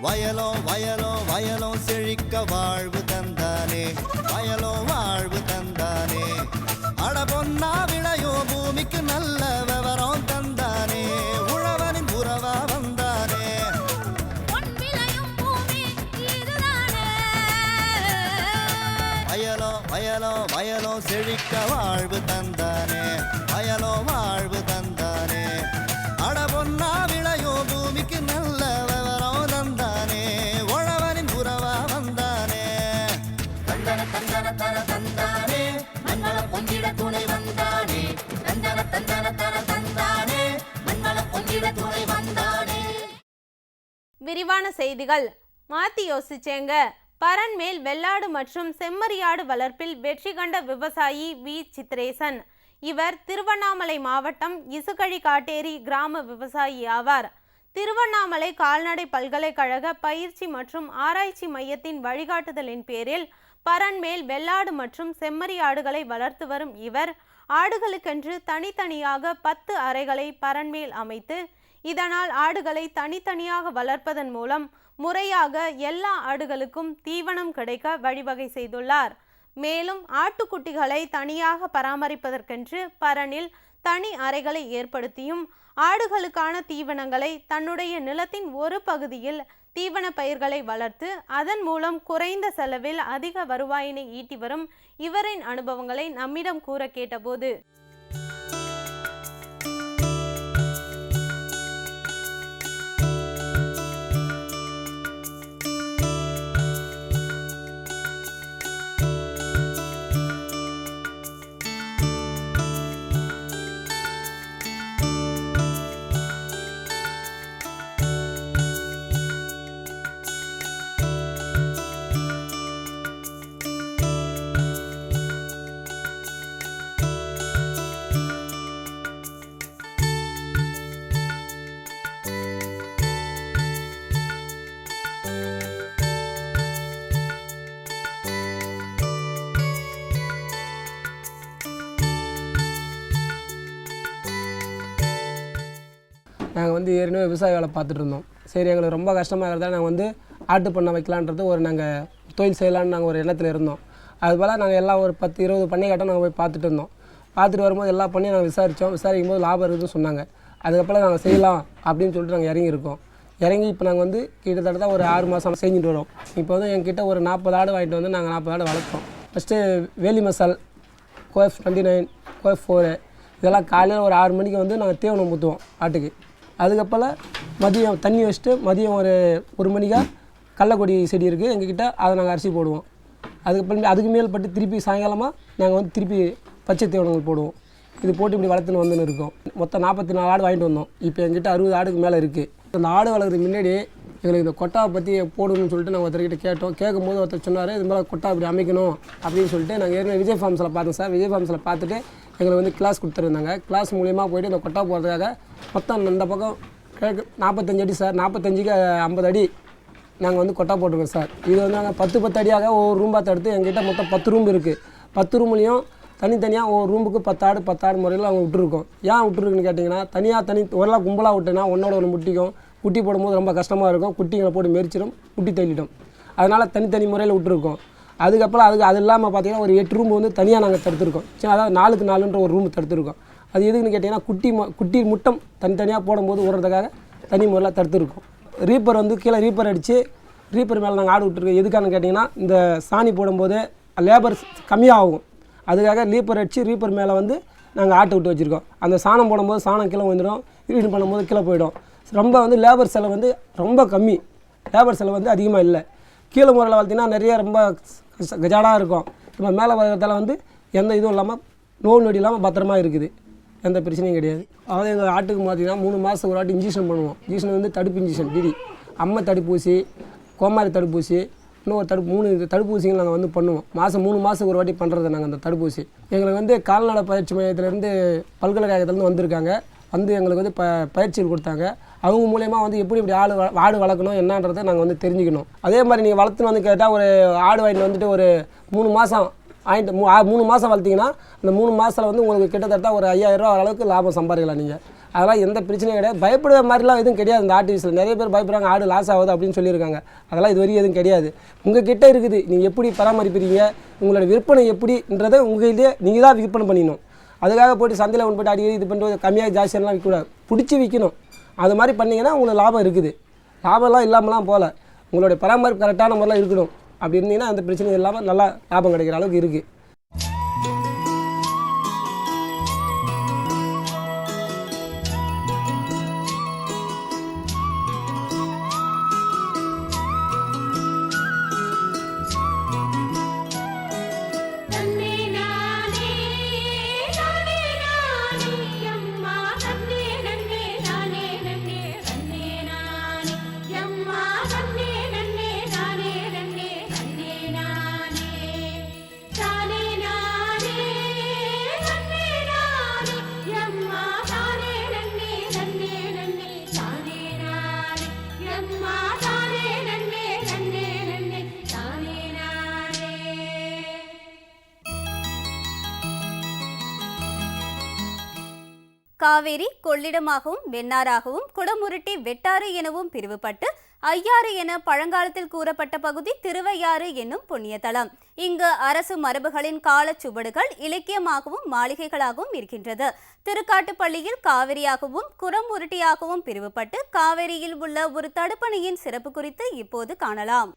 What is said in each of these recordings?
வயலோ வயலோ வயலோ செழிக்க வாழ்வு தந்தானே, வயலோ வாழ்வு தந்தானே. அட பொன்னா விளையோ பூமிக்கு நல்ல விவரம் தந்தானே, உழவனின் உறவா வந்தானே. வயலோ வயலோ வயலோ செழிக்க வாழ்வு தந்தானே, வயலோ வாழ்வு தந்தானே. அட பொன்னா விளையோ பூமிக்கு நல்ல விவரம் தந்தானே, உழவனின் உறவா வந்தானே. தந்தன தந்தன தன தந்தானே, மண்ணளம் பொங்கிட துணை வந்தானே. தந்தன தந்தன தன தந்தானே, மண்ணளம் பொங்கிட துணை வந்தானே. விரிவான செய்திகள். மாத்தி யோசிச்சேங்க. பரன்மேல் வெள்ளாடு மற்றும் செம்மறியாடு வளர்ப்பில் வெற்றி கண்ட விவசாயி வி சித்ரேசன். இவர் திருவண்ணாமலை மாவட்டம் இசுகழி காட்டேரி கிராம விவசாயி ஆவார். திருவண்ணாமலை கால்நடை பல்கலைக்கழக பயிற்சி மற்றும் ஆராய்ச்சி மையத்தின் வழிகாட்டுதலின் பேரில் பரன்மேல் வெள்ளாடு மற்றும் செம்மறியாடுகளை வளர்த்து வரும் இவர் ஆடுகளுக்கென்று தனித்தனியாக 10 அறைகளை பரன்மேல் அமைத்து இதனால் ஆடுகளை தனித்தனியாக வளர்ப்பதன் மூலம் முறையாக எல்லா ஆடுகளுக்கும் தீவனம் கிடைக்க வழிவகை செய்துள்ளார். மேலும் ஆட்டுக்குட்டிகளை தனியாக பராமரிப்பதற்கென்று பரனில் தனி அறைகளை ஏற்படுத்தியும் ஆடுகளுக்கான தீவனங்களை தன்னுடைய நிலத்தின் ஒரு பகுதியில் தீவன பயிர்களை வளர்த்து அதன் மூலம் குறைந்த செலவில் அதிக வருவாயினை ஈட்டி வரும் இவரின் அனுபவங்களை நம்மிடம் கூற கேட்டபோது, நாங்கள் வந்து ஏற்கனவே விவசாய வேலை பார்த்துட்டு இருந்தோம். சரி, எங்களுக்கு ரொம்ப கஷ்டமாக இருக்கிறதால நாங்கள் வந்து ஆட்டு பண்ணை வைக்கலான்றது நாங்கள் தொழில் செய்யலான்னு நாங்கள் ஒரு எண்ணத்தில் இருந்தோம். அதுபோல் நாங்கள் எல்லாம் ஒரு 10-20 பண்ணை கட்ட நாங்கள் போய் பார்த்துட்டு இருந்தோம். பார்த்துட்டு வரும்போது எல்லா பண்ணையும் நாங்கள் விசாரிக்கும் போது லாபம் இருக்குதுன்னு சொன்னாங்க. அதுக்கப்புறம் நாங்கள் செய்யலாம் அப்படின்னு சொல்லிட்டு நாங்கள் இறங்கியிருக்கோம். இறங்கி இப்போ நாங்கள் வந்து கிட்டத்தட்ட ஒரு 6 மாதம் செஞ்சுட்டு வரோம். இப்போ வந்து எங்கிட்ட ஒரு 40 ஆடு வாங்கிட்டு வந்து நாங்கள் 40 ஆடு வளர்த்தோம். ஃபஸ்ட்டு வேலி மசால், கோஎஃப் 29, கோஎஃப் 4 இதெல்லாம் காலையில் ஒரு 6 மணிக்கு வந்து நாங்கள் தீவனம் ஊற்றுவோம் ஆட்டுக்கு. அதுக்கப்புறம் மதியம் தண்ணி வச்சுட்டு மதியம் ஒரு 1 மணிக்கா கடலக்கொடி செடி இருக்குது எங்ககிட்ட, அதை நாங்கள் அரிசி போடுவோம். அதுக்கப்புறம் அதுக்கு மேல்பட்டு திருப்பி சாயங்காலமாக நாங்கள் வந்து திருப்பி பச்சை தீவனங்கள் போடுவோம். இது போட்டு இப்படி வளர்த்துன்னு வந்துன்னு இருக்கோம். மொத்தம் 44 ஆடு வாங்கிட்டு வந்தோம். இப்போ எங்கிட்ட 60 ஆடுக்கு மேலே இருக்குது. அந்த ஆடு வளர்க்குறதுக்கு முன்னாடி எங்களுக்கு இந்த கொட்டாவை பற்றி போடணும்னு சொல்லிட்டு நாங்கள் ஒருத்தர்கிட்ட கேட்டோம். கேட்கும்போது ஒருத்தர் சொன்னார், இது மாதிரி கொட்டா இப்படி அமைக்கணும் அப்படின்னு சொல்லிட்டு. நாங்கள் ஏற்கனவே விஜய் ஃபார்ம்ஸில் பார்த்தோம் சார். விஜய் ஃபார்ம்ஸில் பார்த்துட்டு எங்களுக்கு வந்து கிளாஸ் கொடுத்துருந்தாங்க. கிளாஸ் மூலிமா போய்ட்டு இந்த கொட்டா போகிறதுக்காக மொத்தம் இந்த பக்கம் கிழக்கு 45 அடி சார், 45க்கு 50 அடி நாங்கள் வந்து கொட்டா போட்டிருக்கோம் சார். இது வந்து நாங்கள் 10 அடியாக ஒவ்வொரு ரூம் பார்த்து எடுத்து எங்ககிட்ட மொத்தம் 10 ரூம் இருக்குது. 10 ரூம்லேயும் தனித்தனியாக ஒவ்வொரு ரூமுக்கு 10 ஆடு முறையில் அவங்க விட்டுருக்கோம். ஏன் விட்டுருக்குன்னு கேட்டிங்கன்னா, ஒரெல்லாம் கும்பலாக விட்டேன்னா ஒன்றோட ஒன்று முட்டிக்கும். குட்டி போடும்போது ரொம்ப கஷ்டமாக இருக்கும். குட்டிங்களை போட்டு மெரிச்சிடும், குட்டி தள்ளிடும். அதனால் தனித்தனி முறையில் விட்டுருக்கோம். அதுக்கப்புறம் அது இல்லாமல் பார்த்திங்கன்னா ஒரு 8 ரூம் வந்து தனியாக நாங்கள் தடுத்துருக்கோம். சரி, அதாவது 4க்கு 4ன்ற ஒரு ரூம் தடுத்துருக்கோம். அது எதுக்குன்னு கேட்டிங்கன்னா, குட்டி முட்டம் தனித்தனியாக போடும்போது விடுறதுக்காக தனி முறையில் தடுத்துருக்கோம். ரீப்பர் வந்து கீழே ரீப்பர் அடித்து ரீப்பர் மேலே நாங்கள் ஆடு விட்டுருக்கோம். எதுக்கானு கேட்டிங்கன்னா, இந்த சாணி போடும்போது லேபர் கம்மியாகும். அதுக்காக ரீப்பர் அடித்து ரீப்பர் மேலே வந்து நாங்கள் ஆட்டை விட்டு வச்சுருக்கோம். அந்த சாணம் போடும்போது சாணம் கீழே வந்துடும், க்ளீன் பண்ணும்போது கீழே போயிடும். ரொம்ப வந்து லேபர் செலவு வந்து ரொம்ப கம்மி, லேபர் செலவு வந்து அதிகமாக இல்லை. கீழே முறையில் பார்த்திங்கன்னா நிறைய ரொம்ப கஜாடாக இருக்கும். இப்போ மேலே வர்றதால வந்து எந்த இதுவும் இல்லாமல் நோய் நொடி இல்லாமல் பத்திரமா இருக்குது, எந்த பிரச்சனையும் கிடையாது. அதாவது எங்கள் ஆட்டுக்கு பார்த்திங்கன்னா 3 மாதத்துக்கு ஒரு வாட்டி இன்ஜெக்ஷன் பண்ணுவோம். இன்ஜெக்ஷன் வந்து தடுப்பு இன்ஜெக்ஷன், டிடி, அம்மை தடுப்பூசி, கோமாரி தடுப்பூசி, இன்னும் 3 தடுப்பூசிகள் நாங்கள் வந்து பண்ணுவோம். 3 மாதத்துக்கு ஒரு வாட்டி பண்ணுறது நாங்கள் அந்த தடுப்பூசி. எங்களுக்கு வந்து கால்நடை பயிற்சி மையத்திலேருந்து பல்கலைக்கழகத்துலேருந்து வந்திருக்காங்க. வந்து எங்களுக்கு வந்து பயிற்சிகள் கொடுத்தாங்க. அவங்க மூலயமா வந்து எப்படி இப்படி ஆடு வளர்க்கணும் என்னன்றதை நாங்கள் வந்து தெரிஞ்சுக்கணும். அதே மாதிரி நீங்கள் வளர்த்துன்னு வந்து கேட்டால் ஒரு ஆடு வாங்கிட்டு வந்துட்டு ஒரு 3 மாதம் வாங்கிட்டு 3 மாதம் வளர்த்திங்கன்னா அந்த 3 மாதத்தில் வந்து உங்களுக்கு கிட்டத்தட்ட ஒரு 5000 ரூபா அளவுக்கு லாபம் சம்பாதிக்கலாம் நீங்கள். அதெல்லாம் எந்த பிரச்சனையும் கிடையாது. பயப்படுற மாதிரிலாம் எதுவும் கிடையாது. இந்த ஆர்டிஃபிஷியல் நிறைய பேர் பயப்படுறாங்க, ஆடு லாஸ் ஆகுது அப்படின்னு சொல்லியிருக்காங்க. அதெல்லாம் இது வரைக்கும் எதுவும் கிடையாது. உங்கள் கிட்டே இருக்குது, நீங்கள் எப்படி பராமரிப்பீங்க, உங்களோட விற்பனை எப்படின்றதை உங்கள்கிட்டே நீங்கள் தான் விற்பனை பண்ணிடணும். அதுக்காக போய்ட்டு சந்தையில் ஒன்று போய்ட்டு அடிக்கடி இது பண்ணுறது கம்மியாக ஜாஸ்தியெல்லாம் விற்கக்கூடாது, பிடிச்சி விற்கணும். அது மாதிரி பண்ணிங்கன்னா உங்களுக்கு லாபம் இருக்குது. லாபம்லாம் இல்லாமலாம் போகல, உங்களுடைய பராமரிப்பு கரெக்டான முறையில் இருக்கணும். அப்படி இருந்தீங்கன்னா அந்த பிரச்சனை இல்லாமல் நல்லா லாபம் கிடைக்கிற அளவுக்கு இருக்குது. காவேரி கொள்ளிடமாகவும் வெண்ணாறாகவும் குடமுருட்டி வெட்டாறு எனவும் பிரிவுபட்டு ஐயாறு என பழங்காலத்தில் கூறப்பட்ட பகுதி திருவையாறு என்னும் புண்ணியதலம். இங்கு அரசு மரபுகளின் காலச்சுவடுகள் இலக்கியமாகவும் மாளிகைகளாகவும் இருக்கின்றது. திருக்காட்டுப்பள்ளியில் காவிரியாகவும் குடமுருட்டியாகவும் பிரிவுபட்டு காவேரியில் உள்ள ஒரு தடுப்பணையின் சிறப்பு குறித்து இப்போது காணலாம்.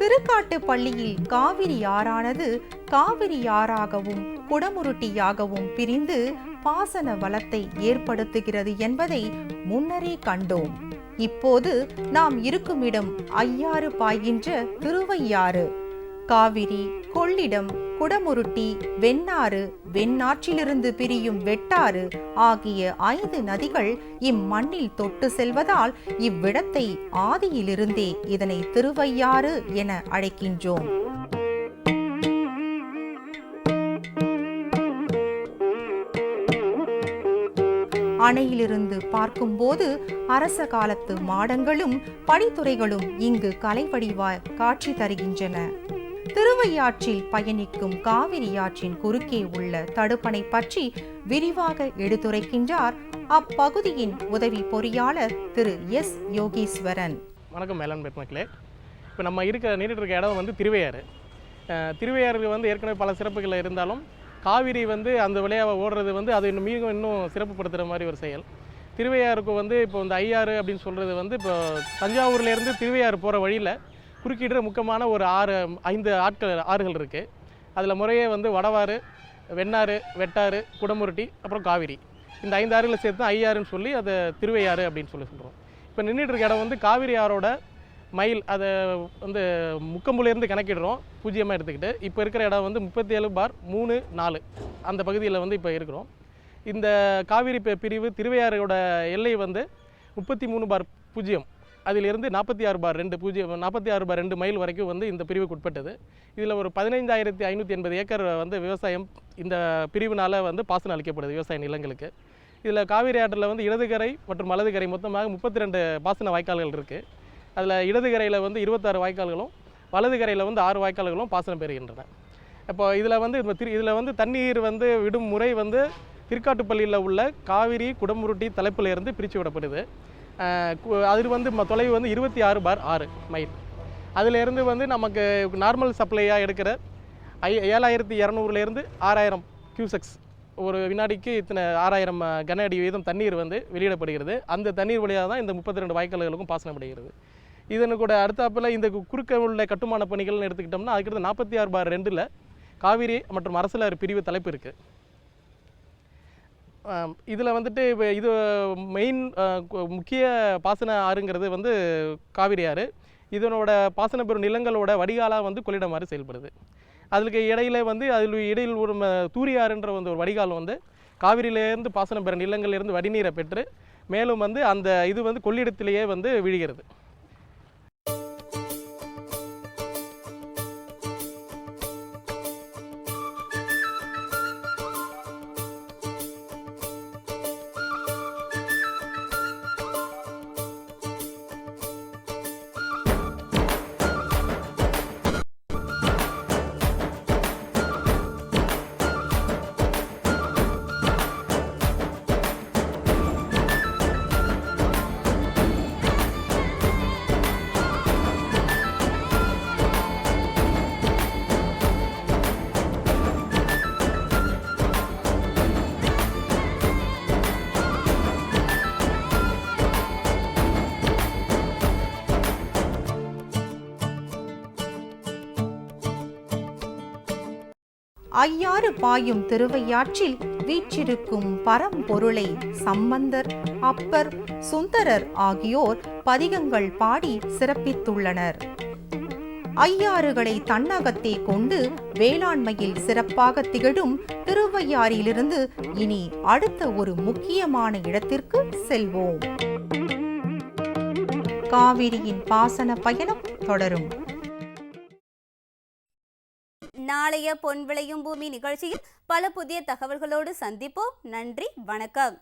திருக்காட்டுப்பள்ளியில் காவிரி ஆறானது காவிரி ஆறாகவும் குடமுருட்டியாகவும் பிரிந்து பாசன வளத்தை ஏற்படுத்துகிறது என்பதை முன்னரே கண்டோம். இப்போது நாம் இருக்குமிடம் ஐயாறு பாய்கின்ற திருவையாறு. காவிரி, கொள்ளிடம், குடமுருட்டி, வெண்ணாறு, வெண்ணாற்றிலிருந்து பிரியும் வெட்டாறு ஆகிய 5 நதிகள் இம்மண்ணில் தொட்டு செல்வதால் இவ்விடத்தை ஆதியிலிருந்தே இதனை திருவையாறு என அழைக்கின்றோம். அணையிலிருந்து பார்க்கும்போது அரச காலத்து மாடங்களும் படித்துறைகளும் இங்கு கலைவடிவாய் காட்சி தருகின்றன. திருவையாற்றில் பயணிக்கும் காவிரி ஆற்றின் குறுக்கே உள்ள தடுப்பணை பற்றி விரிவாக எடுத்துரைக்கின்றார் அப்பகுதியின் உதவி பொறியாளர் திரு எஸ் யோகீஸ்வரன். வணக்கம் மேலாண் மக்களே. இப்போ நம்ம நின்றுட்டு இருக்க இடம் வந்து திருவையாறு. திருவையாறுக்கு வந்து ஏற்கனவே பல சிறப்புகள் இருந்தாலும் காவிரி வந்து அந்த வழியாக ஓடுறது வந்து அது இன்னும் சிறப்புப்படுத்துகிற மாதிரி ஒரு செயல். திருவையாறுக்கு வந்து இப்போ இந்த ஐயாறு அப்படின்னு சொல்கிறது வந்து இப்போ தஞ்சாவூர்லேருந்து திருவையாறு போகிற வழியில் குறுக்கிடுற முக்கியமான ஒரு 5 ஆறுகள் இருக்குது. அதில் முறையே வந்து வடவாறு, வெண்ணாறு, வெட்டாறு, குடமுருட்டி, அப்புறம் காவிரி. இந்த 5 ஆறுகளை சேர்த்து ஐயாறுன்னு சொல்லி அதை திருவையாறு அப்படின்னு சொல்கிறோம். இப்போ நின்றுட்டு இருக்க இடம் வந்து காவிரி ஆறோட மைல், அதை வந்து முக்கம்புலேருந்து கணக்கிடுறோம் பூஜ்ஜியமாக எடுத்துக்கிட்டு. இப்போ இருக்கிற இடம் வந்து 37/3-4 அந்த பகுதியில் வந்து இப்போ இருக்கிறோம். இந்த காவிரி பிரிவு திருவையாறோட எல்லை வந்து 33/0, அதிலிருந்து 46/2 மைல் வரைக்கும் வந்து இந்த பிரிவுக்கு உட்பட்டது. இதில் ஒரு 15,580 ஏக்கர் வந்து விவசாயம் இந்த பிரிவினால் வந்து பாசனம் அளிக்கப்படுது விவசாய நிலங்களுக்கு. இதில் காவிரி ஆற்றில் வந்து இடதுகரை மற்றும் வலதுகரை மொத்தமாக 32 பாசன வாய்க்கால்கள் இருக்குது. அதில் இடதுகரையில் வந்து 26 வாய்க்கால்களும் வலதுகரையில் வந்து 6 வாய்க்கால்களும் பாசனம் பெறுகின்றன. இப்போ இதில் வந்து தண்ணீர் வந்து விடும் முறை வந்து திருக்காட்டுப்பள்ளியில் உள்ள காவிரி குடமுருட்டி தலைப்பிலிருந்து பிரித்து விடப்படுது. அது வந்து தொலைவு வந்து 26/6 மைல். அதிலேருந்து வந்து நமக்கு நார்மல் சப்ளையாக எடுக்கிற 7,200லேருந்து 6,000 கியூசெக்ஸ் ஒரு வினாடிக்கு இத்தனை 6,000 கன அடி வீதம் தண்ணீர் வந்து வெளியிடப்படுகிறது. அந்த தண்ணீர் வழியாக தான் இந்த 32 வாய்க்கால்களுக்கும் பாசனப்படுகிறது. இதனு கூட அடுத்தாப்பில் இந்த குறுக்க உள்ள கட்டுமான பணிகள்னு எடுத்துக்கிட்டோம்னா அதுக்கு 46/2 காவிரி மற்றும் அரசலாறு பிரிவு தலைப்பு இருக்குது. இதில் வந்துட்டு இப்போ இது மெயின் முக்கிய பாசன ஆறுங்கிறது வந்து காவிரி ஆறு. இதனோட பாசன பெறும் நிலங்களோட வடிகாலாக வந்து கொள்ளிடம் ஆறு செயல்படுது. அதுக்கு இடையில வந்து இடையில் ஒரு தூரியாறுன்ற வந்து ஒரு வடிகால் வந்து காவிரியிலேருந்து பாசனம் பெற நிலங்களிலிருந்து வடிநீரை பெற்று மேலும் வந்து அந்த இது வந்து கொள்ளிடத்திலேயே வந்து விழுகிறது. ஐயாறு பாயும் திருவையாற்றில் வீற்றிருக்கும் பரம்பொருளை சம்பந்தர், அப்பர், சுந்தரர் ஆகியோர் பதிகங்கள் பாடி சிறப்பித்துள்ளனர். ஐயாறுகளை தன்னகத்தே கொண்டு வேளாண்மையில் சிறப்பாக திகழும் திருவையாறிலிருந்து இனி அடுத்த ஒரு முக்கியமான இடத்திற்கு செல்வோம். காவிரியின் பாசன பயணம் தொடரும். நாளைய பொன் விளையும் பூமி நிகழ்ச்சியில் பல புதிய தகவல்களோடு சந்திப்போம். நன்றி, வணக்கம்.